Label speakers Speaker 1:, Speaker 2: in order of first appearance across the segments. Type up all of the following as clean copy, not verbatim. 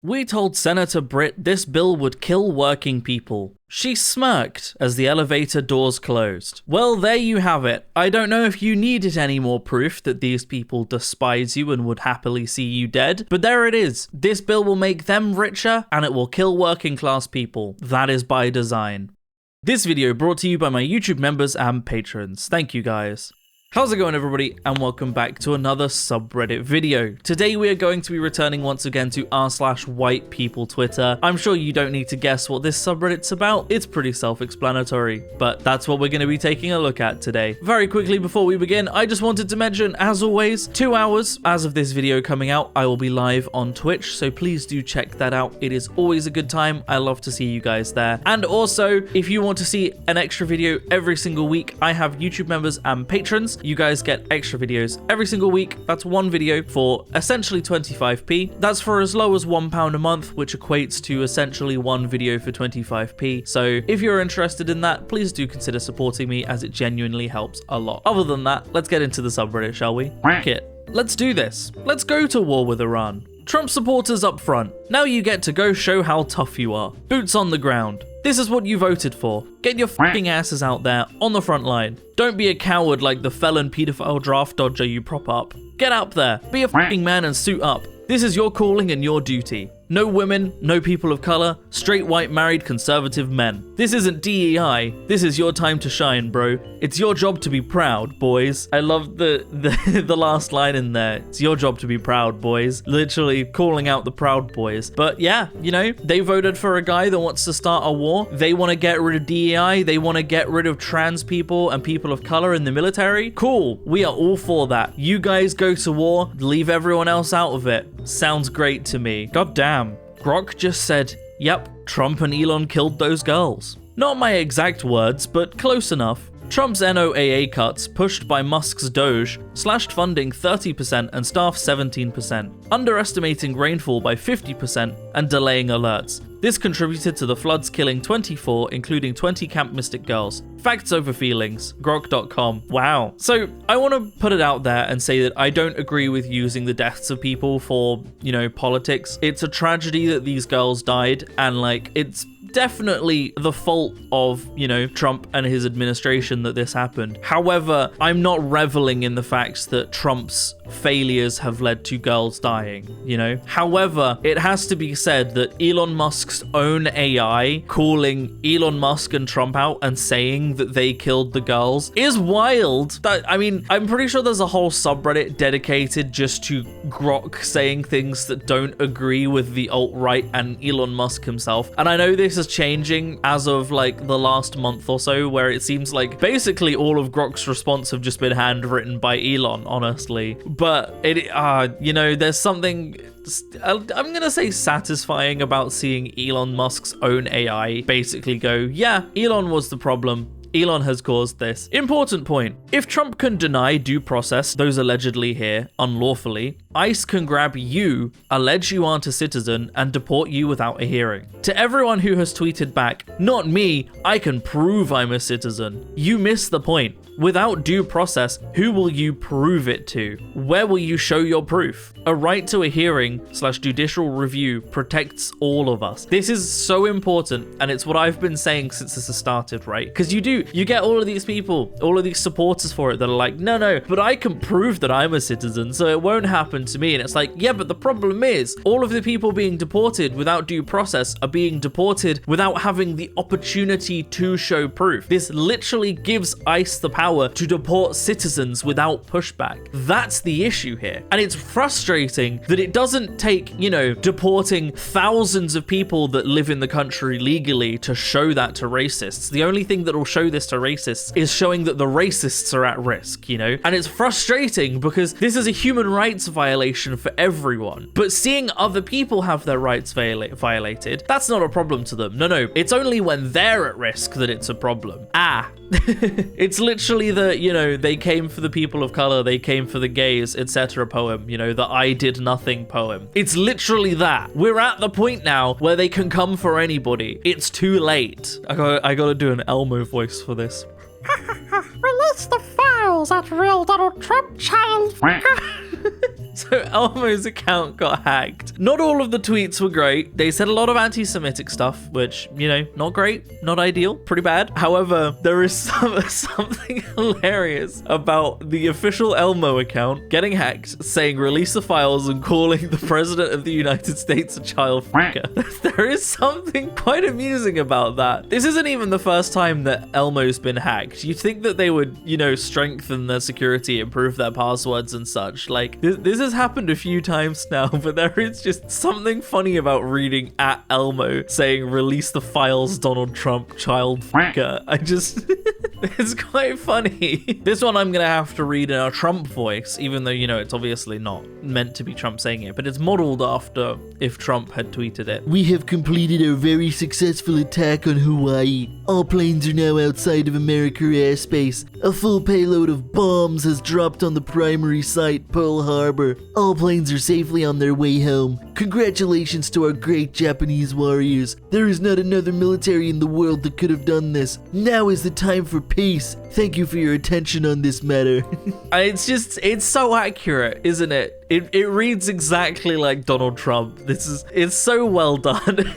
Speaker 1: We told Senator Britt this bill would kill working people. She smirked as the elevator doors closed. Well, there you have it. I don't know if you needed any more proof that these people despise you and would happily see you dead, but there it is. This bill will make them richer and it will kill working class people. That is by design. This video brought to you by my YouTube members and patrons. Thank you guys. How's it going, everybody, and welcome back to another subreddit video. Today we are going to be returning once again to r/white people Twitter. I'm sure you don't need to guess what this subreddit's about. It's pretty self-explanatory, but that's what we're going to be taking a look at today. Very quickly before we begin, I just wanted to mention, as always, 2 hours as of this video coming out, I will be live on Twitch, so please do check that out. It is always a good time. I love to see you guys there. And also, if you want to see an extra video every single week, I have YouTube members and patrons. You guys get extra videos every single week. That's one video for essentially 25p. That's for as low as £1 a month, which equates to essentially one video for 25p. So if you're interested in that, please do consider supporting me, as it genuinely helps a lot. Other than that, let's get into the subreddit, shall we? Let's do this. Let's go to war with Iran. Trump supporters up front. Now you get to go show how tough you are. Boots on the ground. This is what you voted for. Get your f***ing asses out there on the front line. Don't be a coward like the felon pedophile draft dodger you prop up. Get up there. Be a f***ing man and suit up. This is your calling and your duty. No women, no people of color, straight white married conservative men. This isn't DEI. This is your time to shine, bro. It's your job to be proud, boys. I love the last line in there. It's your job to be proud, boys. Literally calling out the Proud Boys. But yeah, you know, they voted for a guy that wants to start a war. They want to get rid of DEI. They want to get rid of trans people and people of color in the military. Cool. We are all for that. You guys go to war. Leave everyone else out of it. Sounds great to me. God damn. Grok just said, yep, Trump and Elon killed those girls. Not my exact words, but close enough. Trump's NOAA cuts, pushed by Musk's Doge, slashed funding 30% and staff 17%, underestimating rainfall by 50% and delaying alerts. This contributed to the floods killing 24, including 20 Camp Mystic girls. Facts over feelings, grok.com. Wow. So I want to put it out there and say that I don't agree with using the deaths of people for, you know, politics. It's a tragedy that these girls died, and like, it's definitely the fault of, you know, Trump and his administration that this happened. However, I'm not reveling in the facts that Trump's failures have led to girls dying, you know? However, it has to be said that Elon Musk's own AI calling Elon Musk and Trump out and saying that they killed the girls is wild. I mean, I'm pretty sure there's a whole subreddit dedicated just to Grok saying things that don't agree with the alt-right and Elon Musk himself. And I know this is changing as of like the last month or so, where it seems like basically all of Grok's response have just been handwritten by Elon, honestly. But it, you know, there's something, I'm gonna say, satisfying about seeing Elon Musk's own AI basically go, yeah, Elon was the problem. Elon has caused this. Important point. If Trump can deny due process, those allegedly here, unlawfully, ICE can grab you, allege you aren't a citizen, and deport you without a hearing. To everyone who has tweeted back, not me, I can prove I'm a citizen, you miss the point. Without due process, who will you prove it to? Where will you show your proof? A right to a hearing/judicial review protects all of us. This is so important, and it's what I've been saying since this has started, right? Because you get all of these people, all of these supporters for it that are like, no, but I can prove that I'm a citizen, so it won't happen to me. And it's like, yeah, but the problem is, all of the people being deported without due process are being deported without having the opportunity to show proof. This literally gives ICE the power to deport citizens without pushback. That's the issue here. And it's frustrating that it doesn't take, you know, deporting thousands of people that live in the country legally to show that to racists. The only thing that will show this to racists is showing that the racists are at risk, you know? And it's frustrating because this is a human rights violation for everyone. But seeing other people have their rights violated, that's not a problem to them. No, it's only when they're at risk that it's a problem. It's literally the, you know, they came for the people of color, they came for the gays, etc. poem, you know, the I did nothing poem. It's literally that. We're at the point now where they can come for anybody. It's too late. I gotta do an Elmo voice for this.
Speaker 2: Release the files at real Donald Trump child.
Speaker 1: So Elmo's account got hacked. Not all of the tweets were great. They said a lot of anti-Semitic stuff, which, you know, not great, not ideal, pretty bad. However, there is something hilarious about the official Elmo account getting hacked, saying release the files and calling the president of the United States a child fucker. There is something quite amusing about that. This isn't even the first time that Elmo's been hacked. You'd think that they would, you know, strengthen their security, improve their passwords and such. Like, this has happened a few times now, but there is just something funny about reading at Elmo saying release the files, Donald Trump, child fucker. I just, it's quite funny. This one I'm gonna have to read in a Trump voice, even though, you know, it's obviously not meant to be Trump saying it, but it's modeled after if Trump had tweeted it.
Speaker 2: We have completed our very successful attack on Hawaii. All planes are now outside of American airspace. A full payload of bombs has dropped on the primary site, Pearl Harbor. All planes are safely on their way home. Congratulations to our great Japanese warriors. There is not another military in the world that could have done this. Now is the time for peace. Thank you for your attention on this matter.
Speaker 1: It's so accurate, isn't it? It reads exactly like Donald Trump. It's so well done.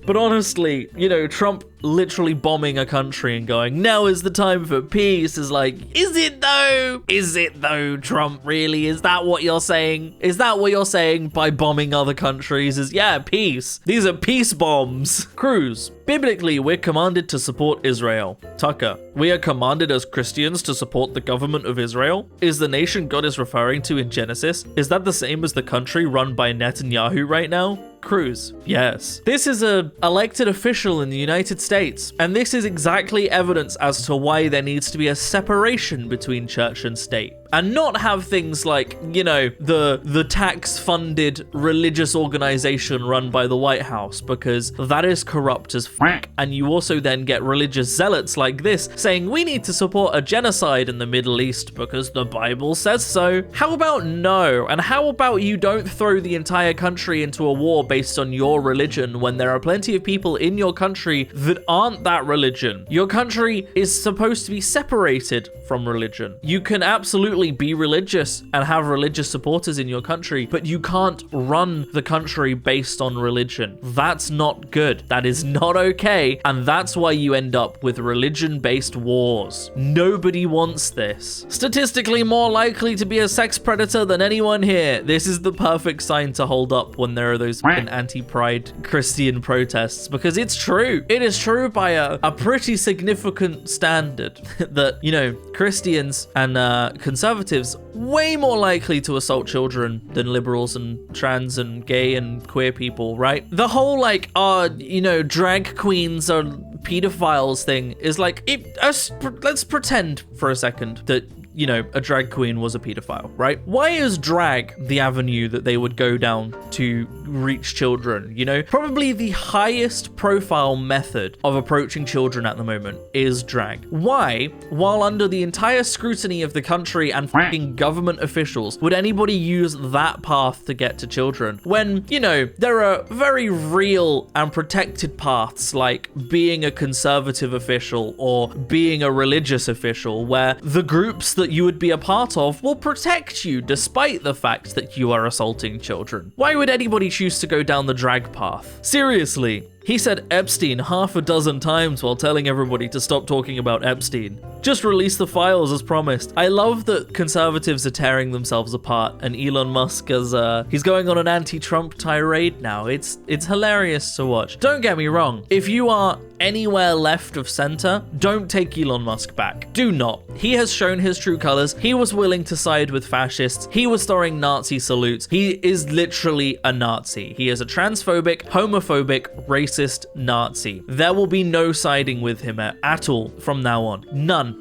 Speaker 1: But honestly, you know, Trump literally bombing a country and going, now is the time for peace, is like, is it though? Is it though, Trump, really? Is that what you're saying? Is that what you're saying by bombing other countries? Is, yeah, peace. These are peace bombs. Cruz. Biblically, we're commanded to support Israel. Tucker. We are commanded as Christians to support the government of Israel? Is the nation God is referring to in Genesis? Is that the same as the country run by Netanyahu right now? Cruz. Yes. This is an elected official in the United States, and this is exactly evidence as to why there needs to be a separation between church and state. And not have things like, you know, the tax-funded religious organization run by the White House, because that is corrupt as fuck. And you also then get religious zealots like this saying we need to support a genocide in the Middle East because the Bible says so. How about no? And how about you don't throw the entire country into a war based on your religion when there are plenty of people in your country that aren't that religion? Your country is supposed to be separated from religion. You can absolutely be religious and have religious supporters in your country, but you can't run the country based on religion. That's not good. That is not okay. And that's why you end up with religion-based wars. Nobody wants this. Statistically more likely to be a sex predator than anyone here. This is the perfect sign to hold up when there are those anti-pride Christian protests, because it's true. It is true by a pretty significant standard that, you know, Christians and conservatives way more likely to assault children than liberals and trans and gay and queer people, right? The whole like, you know, drag queens are pedophiles thing is like, let's pretend for a second that, you know, a drag queen was a pedophile, right? Why is drag the avenue that they would go down to reach children? You know, probably the highest profile method of approaching children at the moment is drag. Why, while under the entire scrutiny of the country and fucking government officials, would anybody use that path to get to children when, you know, there are very real and protected paths like being a conservative official or being a religious official where the groups that you would be a part of will protect you despite the fact that you are assaulting children? Why would anybody choose to go down the drag path? Seriously. He said Epstein half a dozen times while telling everybody to stop talking about Epstein. Just release the files as promised. I love that conservatives are tearing themselves apart and Elon Musk is he's going on an anti-Trump tirade now. It's hilarious to watch. Don't get me wrong. If you are anywhere left of center, don't take Elon Musk back. Do not. He has shown his true colors. He was willing to side with fascists. He was throwing Nazi salutes. He is literally a Nazi. He is a transphobic, homophobic, racist Nazi. There will be no siding with him at all from now on. None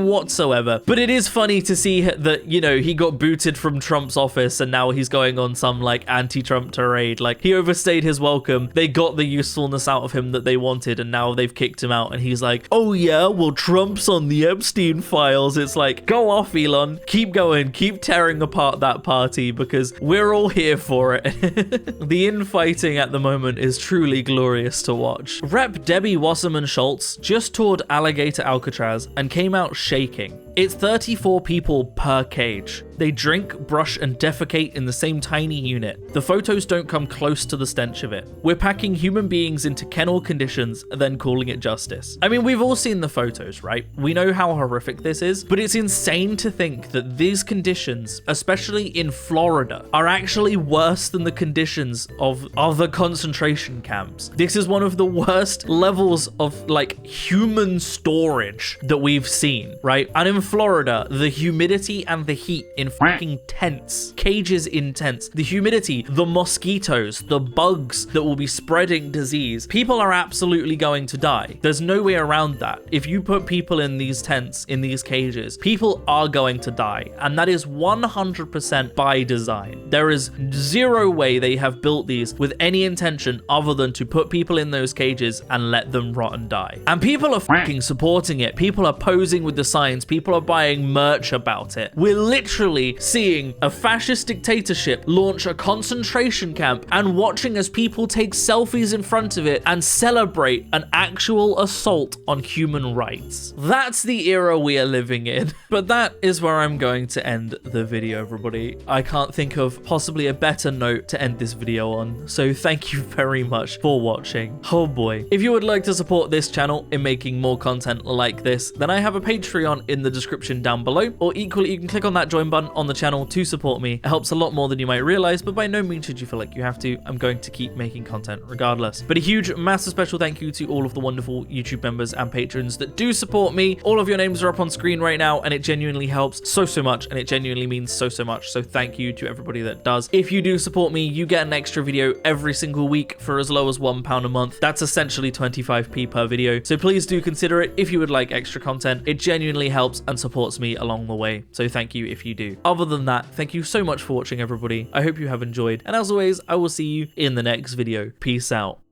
Speaker 1: whatsoever. But it is funny to see that, you know, he got booted from Trump's office and now he's going on some like anti-Trump tirade. Like, he overstayed his welcome. They got the usefulness out of him that they wanted and now they've kicked him out and he's like, oh yeah, well, Trump's on the Epstein files. It's like, go off, Elon. Keep going. Keep tearing apart that party because we're all here for it. The infighting at the moment is truly glorious to watch. Rep. Debbie Wasserman Schultz just toured Alligator Alcatraz and came out shaking. It's 34 people per cage. They drink, brush, and defecate in the same tiny unit. The photos don't come close to the stench of it. We're packing human beings into kennel conditions and then calling it justice. I mean, we've all seen the photos, right? We know how horrific this is, but it's insane to think that these conditions, especially in Florida, are actually worse than the conditions of other concentration camps. This is one of the worst levels of like human storage that we've seen, right? And in Florida, the humidity and the heat in fucking tents, cages in tents, the humidity, the mosquitoes, the bugs that will be spreading disease, people are absolutely going to die. There's no way around that. If you put people in these tents, in these cages, people are going to die. And that is 100% by design. There is zero way they have built these with any intention other than to put people in those cages and let them rot and die. And people are fucking supporting it. People are posing with the signs. People are buying merch about it. We're literally seeing a fascist dictatorship launch a concentration camp and watching as people take selfies in front of it and celebrate an actual assault on human rights. That's the era we are living in. But that is where I'm going to end the video, everybody. I can't think of possibly a better note to end this video on. So thank you very much for watching. Oh boy. If you would like to support this channel in making more content like this, then I have a Patreon in the description down below, or equally you can click on that join button on the channel to support me. It helps a lot more than you might realize, but by no means should you feel like you have to. I'm going to keep making content regardless. But a huge, massive special thank you to all of the wonderful YouTube members and patrons that do support me. All of your names are up on screen right now, and it genuinely helps so much, and it genuinely means so much. So thank you to everybody that does. If you do support me, you get an extra video every single week for as low as £1 a month. That's essentially 25p per video. So please do consider it if you would like extra content. It genuinely helps and supports me along the way. So thank you if you do. Other than that, thank you so much for watching, everybody. I hope you have enjoyed, and as always, I will see you in the next video. Peace out.